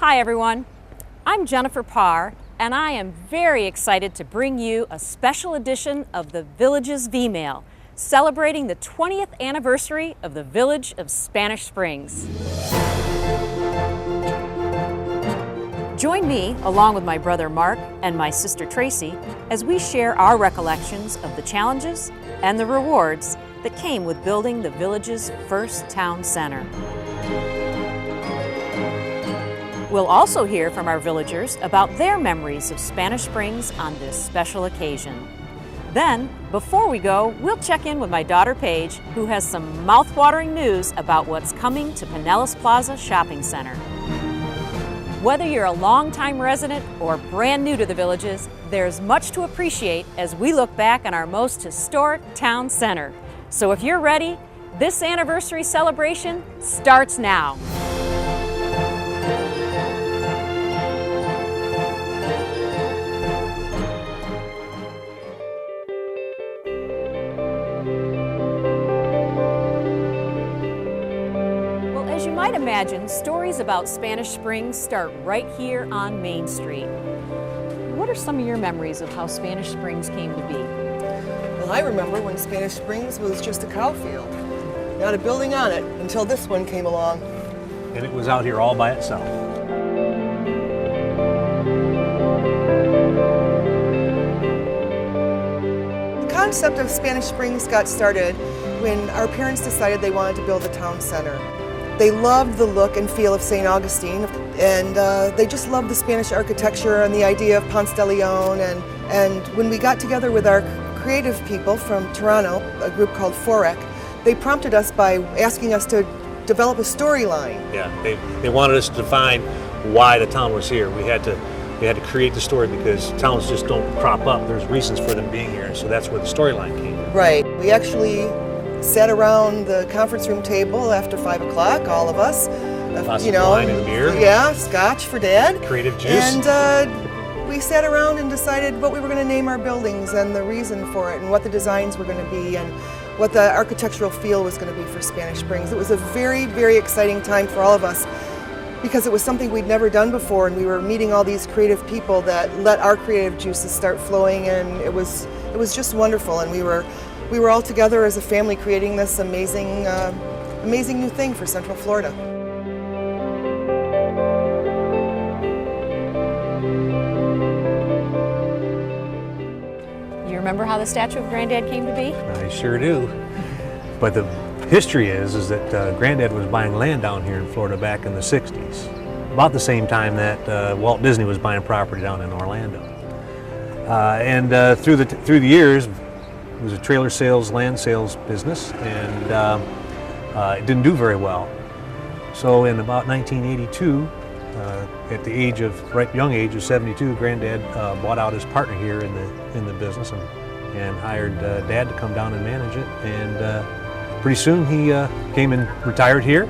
Hi everyone, I'm Jennifer Parr, and I am very excited to bring you a special edition of the Village's Vmail, celebrating the 20th anniversary of the Village of Spanish Springs. Join me, along with my brother Mark and my sister Tracy, as we share our recollections of the challenges and the rewards that came with building the village's first town center. We'll also hear from our villagers about their memories of Spanish Springs on this special occasion. Then, before we go, we'll check in with my daughter Paige, who has some mouth-watering news about what's coming to Pinellas Plaza Shopping Center. Whether you're a longtime resident or brand new to the Villages, there's much to appreciate as we look back on our most historic town center. So if you're ready, this anniversary celebration starts now. As you might imagine, stories about Spanish Springs start right here on Main Street. What are some of your memories of how Spanish Springs came to be? Well, I remember when Spanish Springs was just a cow field. Not a building on it until this one came along. And it was out here all by itself. The concept of Spanish Springs got started when our parents decided they wanted to build a town center. They loved the look and feel of St. Augustine, and they just loved the Spanish architecture and the idea of Ponce de Leon. And when we got together with our creative people from Toronto, a group called Forec, they prompted us by asking us to develop a storyline. Yeah, they wanted us to define why the town was here. We had to create the story because towns just don't crop up. There's reasons for them being here, and so that's where the storyline came from. Right. We actually sat around the conference room table after 5 o'clock, all of us. Wine and beer. Yeah, scotch for Dad. Creative juice. And we sat around and decided what we were going to name our buildings and the reason for it and what the designs were going to be and what the architectural feel was going to be for Spanish Springs. It was a very, very exciting time for all of us because it was something we'd never done before, and we were meeting all these creative people that let our creative juices start flowing, and it was just wonderful. And we were all together as a family creating this amazing new thing for Central Florida. You remember how the statue of Granddad came to be? I sure do. But the history is that Granddad was buying land down here in Florida back in the 60s, about the same time that Walt Disney was buying property down in Orlando. And through the years, it was a trailer sales, land sales business, and it didn't do very well. So in about 1982, at the young age of 72, Granddad bought out his partner here in the business and hired Dad to come down and manage it. And pretty soon he came and retired here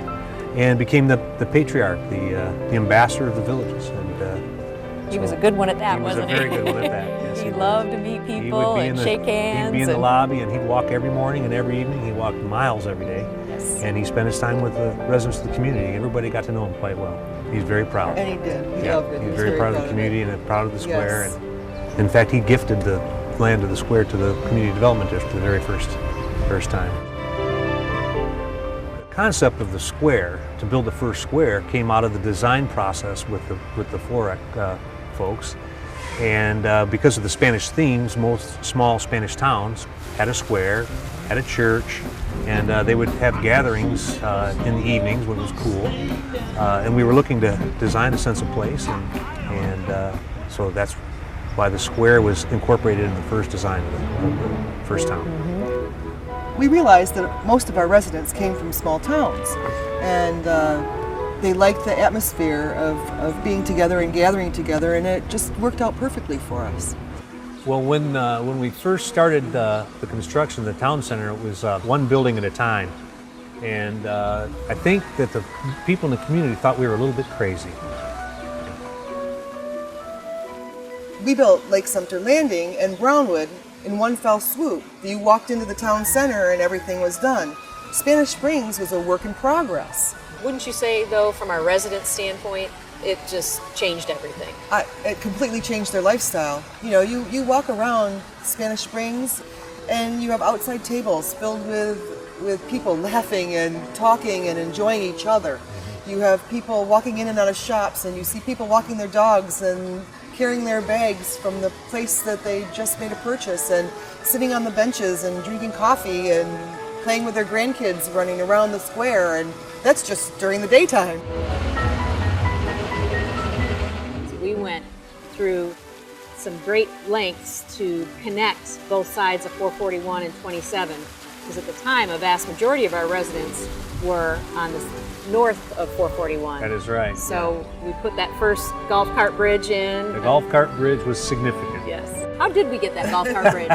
and became the patriarch, the ambassador of the Villages. And he was a good one at that, wasn't he? He was a very good one at that. Yes, he loved to meet people and shake hands. He'd be in the lobby, and he'd walk every morning and every evening. He walked miles every day. Yes. And he spent his time with the residents of the community. Everybody got to know him quite well. He's very proud. And he did. He loved it. He was very proud of the community and proud of the square. Yes. And in fact, he gifted the land of the square to the Community Development District the very first time. The concept of the square, to build the first square, came out of the design process with the Forec folks. And because of the Spanish themes, most small Spanish towns had a square, had a church, and they would have gatherings in the evenings when it was cool. And we were looking to design a sense of place, and so that's why the square was incorporated in the first design of the first town. We realized that most of our residents came from small towns, and they liked the atmosphere of being together and gathering together, and it just worked out perfectly for us. Well, when we first started the construction of the town center, it was one building at a time. And I think that the people in the community thought we were a little bit crazy. We built Lake Sumter Landing and Brownwood in one fell swoop. You walked into the town center and everything was done. Spanish Springs was a work in progress. Wouldn't you say, though, from our resident standpoint, it just changed everything? It completely changed their lifestyle. You know, you walk around Spanish Springs and you have outside tables filled with people laughing and talking and enjoying each other. You have people walking in and out of shops, and you see people walking their dogs and carrying their bags from the place that they just made a purchase, and sitting on the benches and drinking coffee and playing with their grandkids running around the square, and that's just during the daytime. We went through some great lengths to connect both sides of 441 and 27, because at the time a vast majority of our residents were on the north of 441. That is right. So we put that first golf cart bridge in. The golf cart bridge was significant. Yes. How did we get that golf cart bridge?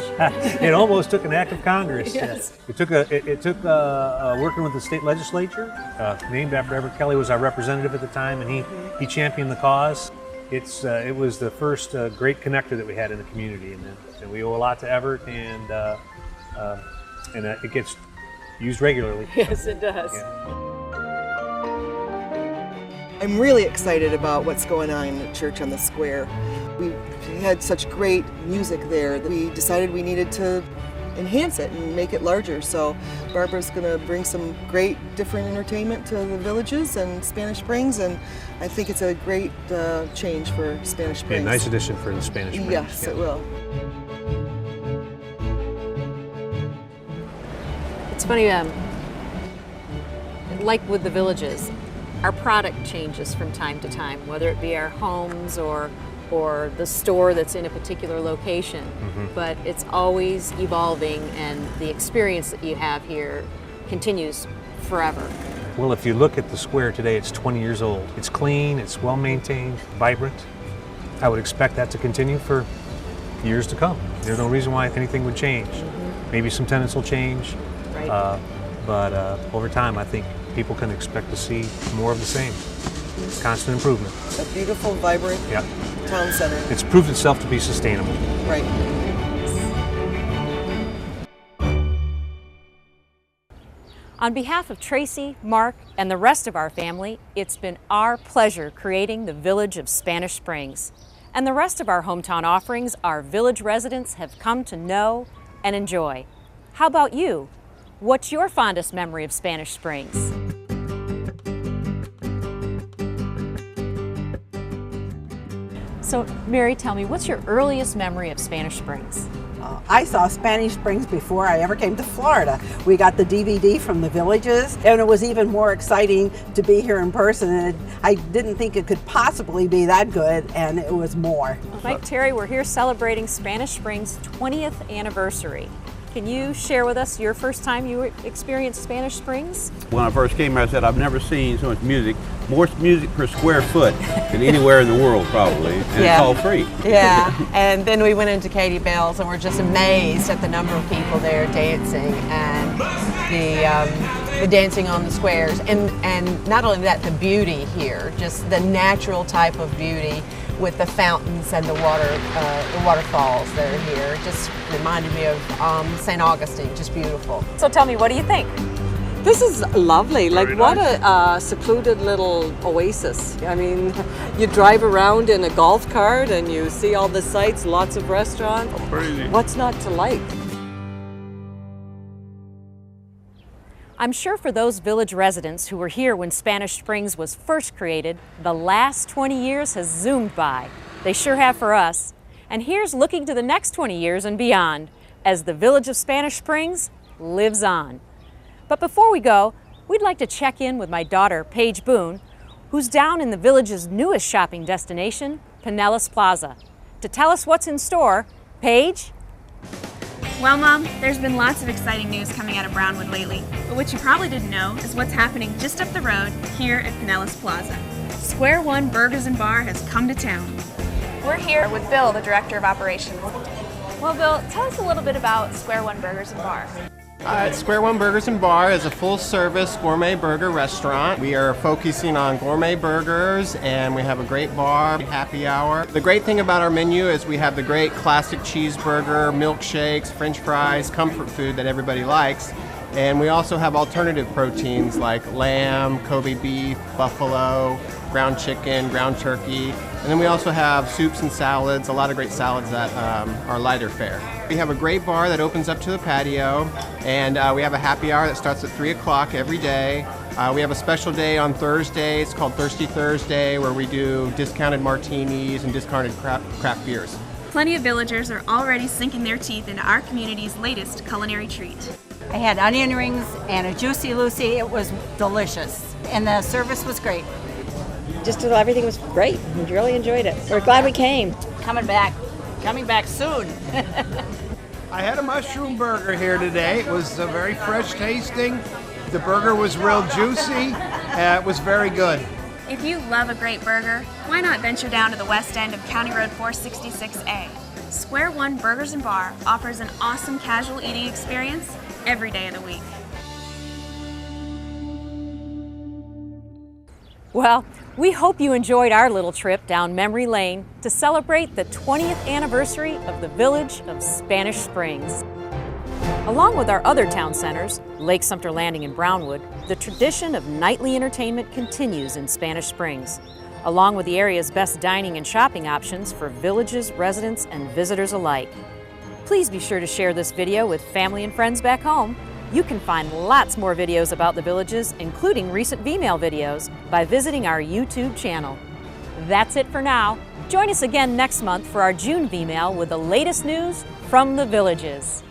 It almost took an act of Congress. Yes. It took working with the state legislature, named after Everett Kelly was our representative at the time, and he championed the cause. It was the first great connector that we had in the community, and we owe a lot to Everett, and it gets used regularly. Yes, it does. Yeah. I'm really excited about what's going on in the church on the square. We had such great music there that we decided we needed to enhance it and make it larger. So Barbara's going to bring some great different entertainment to the villages and Spanish Springs, and I think it's a great change for Spanish Springs. A nice addition for the Spanish Springs. Yes, yeah. it will. It's funny, like with the villages, our product changes from time to time, whether it be our homes or the store that's in a particular location. Mm-hmm. But it's always evolving, and the experience that you have here continues forever. Well, if you look at the square today, it's 20 years old. It's clean, it's well maintained, vibrant. I would expect that to continue for years to come. There's no reason why anything would change. Mm-hmm. Maybe some tenants will change, Right. but over time I think people can expect to see more of the same. Constant improvement. A beautiful, vibrant town center. It's proved itself to be sustainable. Right. On behalf of Tracy, Mark, and the rest of our family, it's been our pleasure creating the Village of Spanish Springs. And the rest of our hometown offerings our village residents have come to know and enjoy. How about you? What's your fondest memory of Spanish Springs? So, Mary, tell me, what's your earliest memory of Spanish Springs? I saw Spanish Springs before I ever came to Florida. We got the DVD from the villages, and it was even more exciting to be here in person. And I didn't think it could possibly be that good, and it was more. Mike, Terry, we're here celebrating Spanish Springs' 20th anniversary. Can you share with us your first time you experienced Spanish Springs? When I first came here, I said, I've never seen so much music, more music per square foot than anywhere in the world, probably, and it's all free. Yeah, and then we went into Katie Bell's and we're just amazed at the number of people there dancing and the dancing on the squares. And not only that, the beauty here, just the natural type of beauty with the fountains and the waterfalls that are here. It just reminded me of St. Augustine, just beautiful. So tell me, what do you think? This is lovely. Like, what a secluded little oasis. I mean, you drive around in a golf cart and you see all the sights, lots of restaurants. Crazy. What's not to like? I'm sure for those village residents who were here when Spanish Springs was first created, the last 20 years has zoomed by. They sure have for us. And here's looking to the next 20 years and beyond as the Village of Spanish Springs lives on. But before we go, we'd like to check in with my daughter, Paige Boone, who's down in the village's newest shopping destination, Pinellas Plaza. To tell us what's in store, Paige? Well, Mom, there's been lots of exciting news coming out of Brownwood lately, but what you probably didn't know is what's happening just up the road here at Pinellas Plaza. Square One Burgers and Bar has come to town. We're here with Bill, the Director of Operations. Well, Bill, tell us a little bit about Square One Burgers and Bar. Square One Burgers and Bar is a full-service gourmet burger restaurant. We are focusing on gourmet burgers, and we have a great bar, happy hour. The great thing about our menu is we have the great classic cheeseburger, milkshakes, french fries, comfort food that everybody likes. And we also have alternative proteins like lamb, Kobe beef, buffalo, ground chicken, ground turkey. And then we also have soups and salads, a lot of great salads that are lighter fare. We have a great bar that opens up to the patio, and we have a happy hour that starts at 3 o'clock every day. We have a special day on Thursday. It's called Thirsty Thursday, where we do discounted martinis and discounted craft beers. Plenty of villagers are already sinking their teeth into our community's latest culinary treat. I had onion rings and a Juicy Lucy. It was delicious, and the service was great. Just everything was great. We really enjoyed it. We're glad we came. Coming back soon. I had a mushroom burger here today. It was very fresh tasting. The burger was real juicy. It was very good. If you love a great burger, why not venture down to the west end of County Road 466A? Square One Burgers and Bar offers an awesome casual eating experience every day of the week. Well, we hope you enjoyed our little trip down memory lane to celebrate the 20th anniversary of the village of Spanish Springs. Along with our other town centers, Lake Sumter Landing and Brownwood, the tradition of nightly entertainment continues in Spanish Springs, along with the area's best dining and shopping options for villages, residents, and visitors alike. Please be sure to share this video with family and friends back home. You can find lots more videos about the villages, including recent Vmail videos, by visiting our YouTube channel. That's it for now. Join us again next month for our June Vmail with the latest news from the villages.